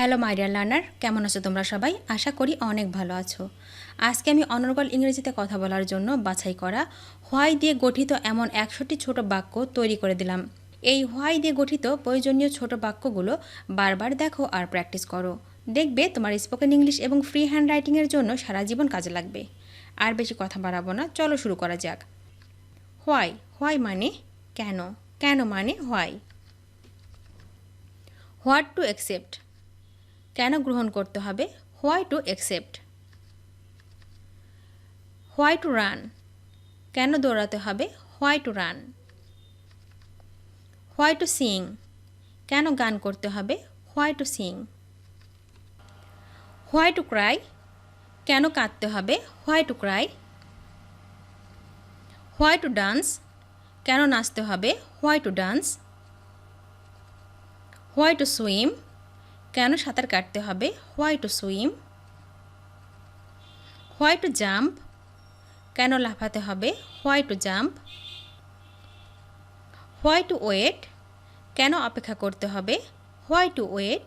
Hello my dear learner, কেমন আছো তোমরা সবাই? আশা করি অনেক ভালো আছো। আজকে আমি অনর্গল ইংরেজিতে কথা বলার জন্য বাছাই করা হোয়াই দিয়ে গঠিত এমন 100টি ছোট বাক্য তৈরি করে দিলাম। এই হোয়াই দিয়ে গঠিত প্রয়োজনীয় ছোট বাক্যগুলো বারবার দেখো আর প্র্যাকটিস করো। দেখবে তোমার স্পোকেন ইংলিশ এবং ফ্রি হ্যান্ড রাইটিংয়ের জন্য সারা জীবন কাজে লাগবে। আর বেশি কথা বাড়াবো না, চলো শুরু করা যাক। হোয়াই, হোয়াই মানে কেন, কেন মানে হোয়াই। হোয়াট টু অ্যাকসেপ্ট, কেন গ্রহণ করতে হবে, why to accept. Why to run, কেন দৌড়াতে হবে, why to run. Why to sing, কেন গান করতে হবে, why to sing. Why to cry, কেন কাঁদতে হবে, why to cry. Why to dance, কেন নাচতে হবে, why to dance. Why to swim, কেন সাঁতার কাটতে হবে, why to swim. Why to jump, কেন লাফাতে হবে, why to jump. Why to wait, কেন অপেক্ষা করতে হবে, why to wait.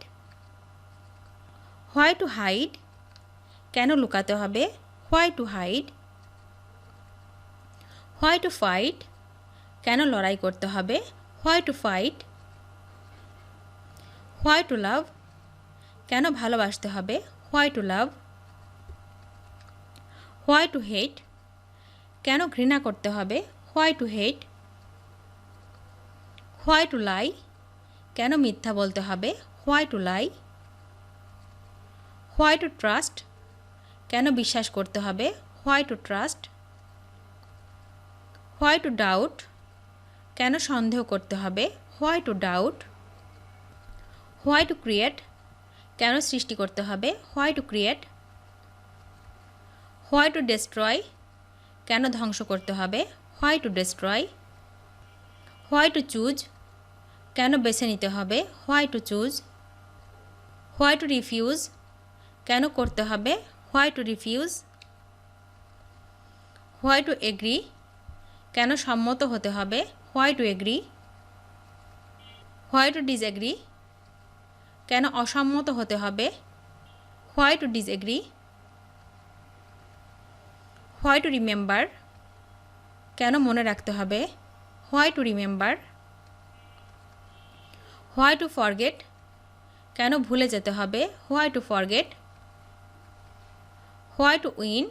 Why to hide, কেন লুকাতে হবে, why to hide. Why to fight, কেন লড়াই করতে হবে, why to fight. Why to love, কেন ভালোবাসতে হবে, why to love. Why to hate, কেন ঘৃণা করতে হবে, why to hate. Why to lie, কেন মিথ্যা বলতে হবে, why to lie. Why to trust, কেন বিশ্বাস করতে হবে, why to trust. Why to doubt, কেন সন্দেহ করতে হবে, why to doubt. Why to create, কেন সৃষ্টি করতে হবে, why to create. Why to destroy, কেন ধ্বংস করতে হবে, why to destroy. Why to choose, কেন বেছে নিতে হবে, why to choose. Why to refuse, কেন করতে হবে, why two refuse. Why to agri, কেন সম্মত হতে হবে, why two agri. Why to disagree, কেন অসম্মত হতে হবে, why two disagree. Why to remember, কেন মনে রাখতে হবে, why to remember. Why to forget, কেন ভুলে যেতে হবে, why to forget. Why to win,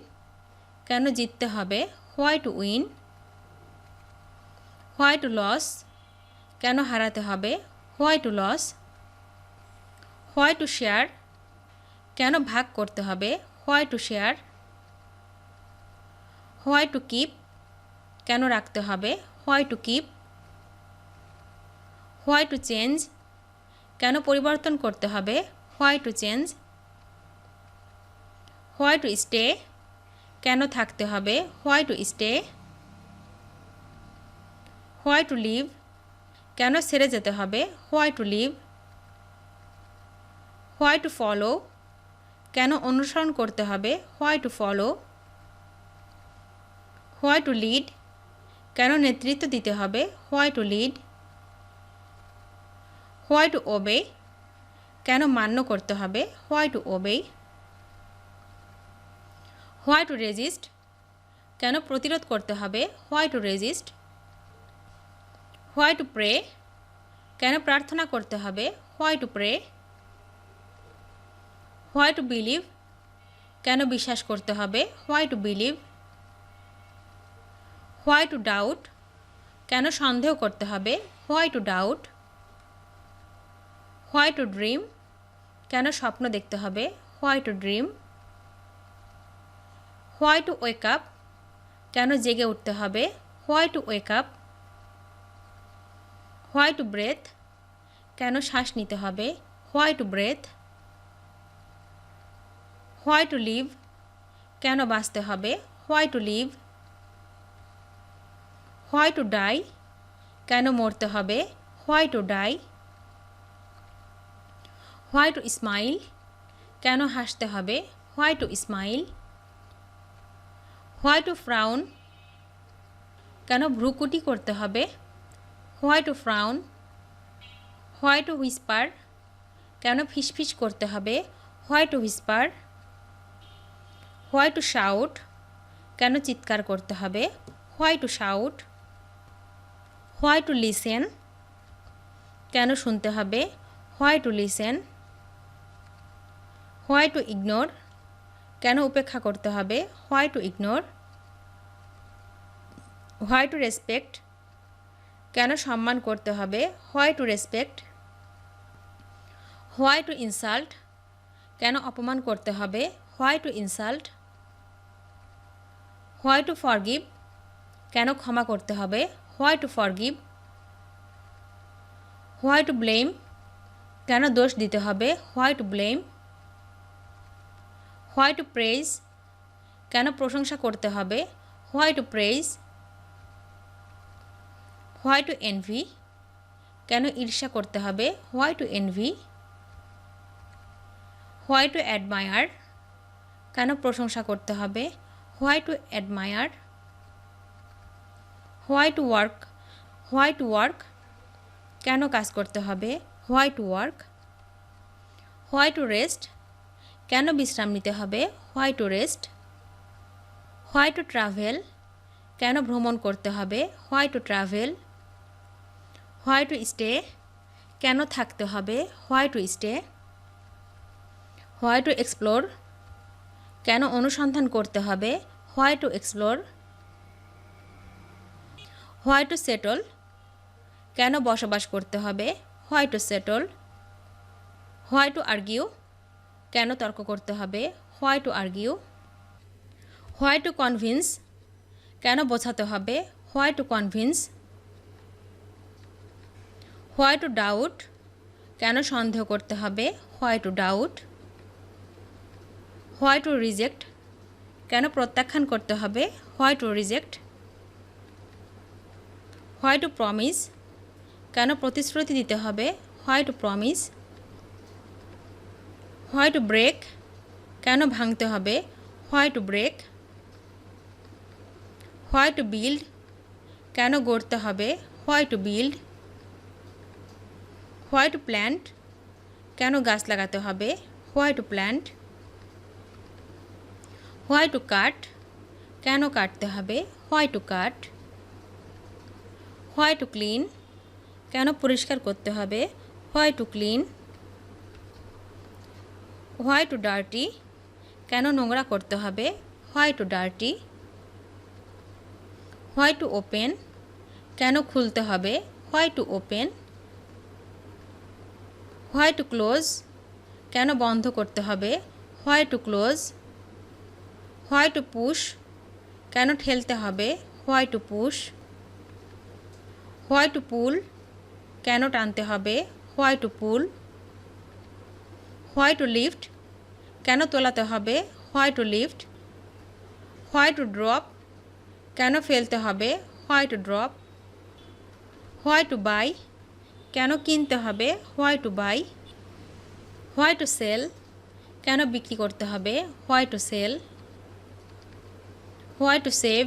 কেন জিততে হবে, why to win. Why to loss, কেন হারাতে হবে, why to loss. Why to share, কেন ভাগ করতে হবে, why to share. Why to keep, কেন রাখতে হবে, why to keep. Why to change, কেন পরিবর্তন করতে হবে, why to change. Why to stay, কেন থাকতে হবে, why to stay. Why to leave, কেন ছেড়ে যেতে হবে, why to leave. Why to follow, কেন অনুসরণ করতে হবে, why to follow. Why to lead, কেন নেতৃত্ব দিতে হবে, why to lead. Why to obey, কেন মান্য করতে হবে, why to obey. Why to resist, কেন প্রতিরোধ করতে হবে, why to resist. Why to pray, কেন প্রার্থনা করতে হবে, why to pray. Why to believe, কেন বিশ্বাস করতে হবে, why to believe. Why to doubt, কেন সন্দেহ করতে হবে, why to doubt. Why to dream, কেন স্বপ্ন দেখতে হবে, why to dream. Why to wake up, কেন জেগে উঠতে হবে, why to wake up. Why to breathe, কেন শ্বাস নিতে হবে, why to breathe. Why to leave, কেন বাঁচতে হবে, why to leave. Why to die, কেন মরতে হবে, why to die. Why to smile, কেন হাসতে হবে, why to smile. Why to frown, কেন ভ্রুকুটি করতে হবে, why to frown. Why to whisper, কেন ফিসফিস করতে হবে, why to whisper. Why to shout, কেন চিৎকার করতে হবে, why to shout. Why to listen, কেন শুনতে হবে, why to listen. Why to ignore, কেন উপেক্ষা করতে হবে, why to ignore. Why to respect, কেন সম্মান করতে হবে, why to respect. Why to insult, কেন অপমান করতে হবে, why to insult. Why to forgive, কেন ক্ষমা করতে হবে, why to forgive. Why to blame, কেন দোষ দিতে হবে, why to blame. Why to praise, কেন প্রশংসা করতে হবে, why to praise. Why to envy, কেন ঈর্ষা করতে হবে, why to envy. Why to admire, কেন প্রশংসা করতে হবে, why to admire. Why to work, why to work, কেন কাজ করতে হবে, why to work. Why to rest, কেন বিশ্রাম নিতে হবে, why to rest. Why to travel, কেন ভ্রমণ করতে হবে, why to travel. Why to stay, কেন থাকতে হবে, why to stay. Why to explore, কেন অনুসন্ধান করতে হবে, why to explore. Why to settle, কেন বসবাস করতে হবে, why two settle. Why to argue, কেন তর্ক করতে হবে, why two argue. Why to convince, কেন বোঝাতে হবে, why to convince. Why to doubt, কেন সন্দেহ করতে হবে, why to doubt. Why to reject, কেন প্রত্যাখ্যান করতে হবে, why to reject. Why to promise, কেন প্রতিশ্রুতি দিতে হবে, why to promise. Why to break, কেন ভাঙতে হবে, why to break. Why to build, কেন গড়তে হবে, why to build. Why to plant, কেন গাছ লাগাতে হবে, why to plant. Why to cut, কেন কাটতে হবে, why to cut. Why to clean, কেন পরিষ্কার করতে হবে, why to clean. Why to dirty, কেন নোংরা করতে হবে, why to dirty. Why to open, কেন খুলতে হবে, why to open. Why to close, কেন বন্ধ করতে হবে, why to close. Why to push, কেন ঠেলতে হবে, why to push. Why to pull, কেন টানতে হবে, why to pull. Why to lift, কেন তোলাতে হবে, why to lift. Why to drop, কেন ফেলতে হবে, why to drop. Why to buy, কেন কিনতে হবে, why to buy. Why to sell, কেন বিক্রি করতে হবে, why to sell. Why to save,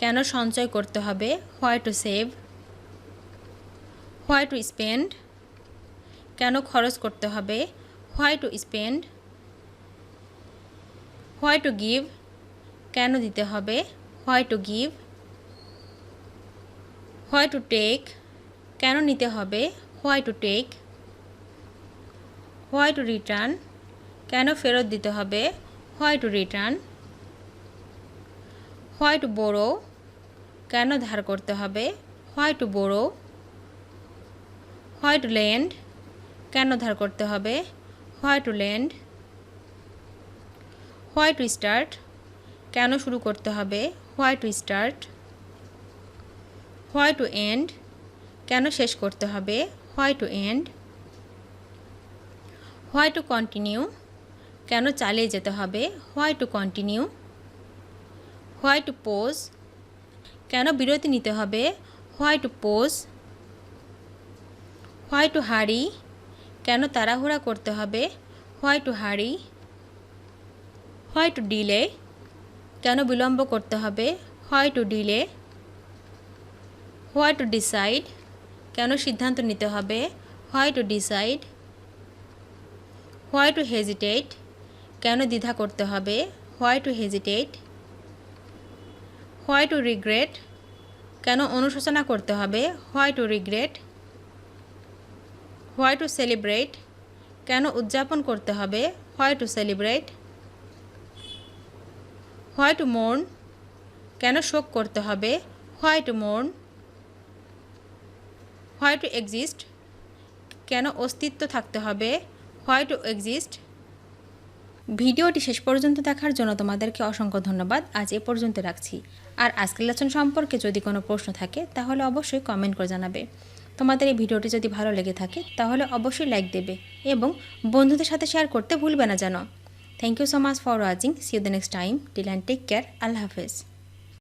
কেন সঞ্চয় করতে হবে, why to save. Why to spend, কেন খরচ করতে হবে, why to spend. Why to give, কেন দিতে হবে, why to give. Why to take, কেন নিতে হবে, why to take. Why to return, কেন ফেরত দিতে হবে, why to return. Why to borrow, কেন ধার করতে হবে, why to borrow. Why to lend, কেন ধার করতে হবে, why to lend. Why to start, কেন শুরু করতে হবে, why to start. Why to end, কেন শেষ করতে হবে, why to end. Why to continue, কেন চালিয়ে যেতে হবে, why to continue. Why to pause, কেন বিরতি নিতে হবে, why to pause. Why to hurry, কেন তাড়াহুড়া করতে হবে, why to hurry. Why to delay, কেন বিলম্ব করতে হবে, why to delay. Why to decide, কেন সিদ্ধান্ত নিতে হবে, why to decide. Why to hesitate, কেন দ্বিধা করতে হবে, why two hesitate. Why to regret, কেন অনুশোচনা করতে হবে, why two regret. Why to celebrate, কেন উদযাপন করতে হবে, why to celebrate. Why to মোর্ন, কেন শোক করতে হবে, why two মোর্ন। Why to exist, কেন অস্তিত্ব থাকতে হবে, হোয়াই টু এক্সিস্ট। ভিডিওটি শেষ পর্যন্ত দেখার জন্য তোমাদেরকে অসংখ্য ধন্যবাদ। আজ এ পর্যন্ত রাখছি। আর আজকের লেসন সম্পর্কে যদি কোনো প্রশ্ন থাকে তাহলে অবশ্যই কমেন্ট করে জানাবে। তোমাদের এই ভিডিওটি যদি ভালো লেগে থাকে তাহলে অবশ্যই লাইক দেবে এবং বন্ধুদের সাথে শেয়ার করতে ভুলবে না যেন। Thank you so much for watching. See you the next time. Till and take care. আল্লাহ হাফেজ।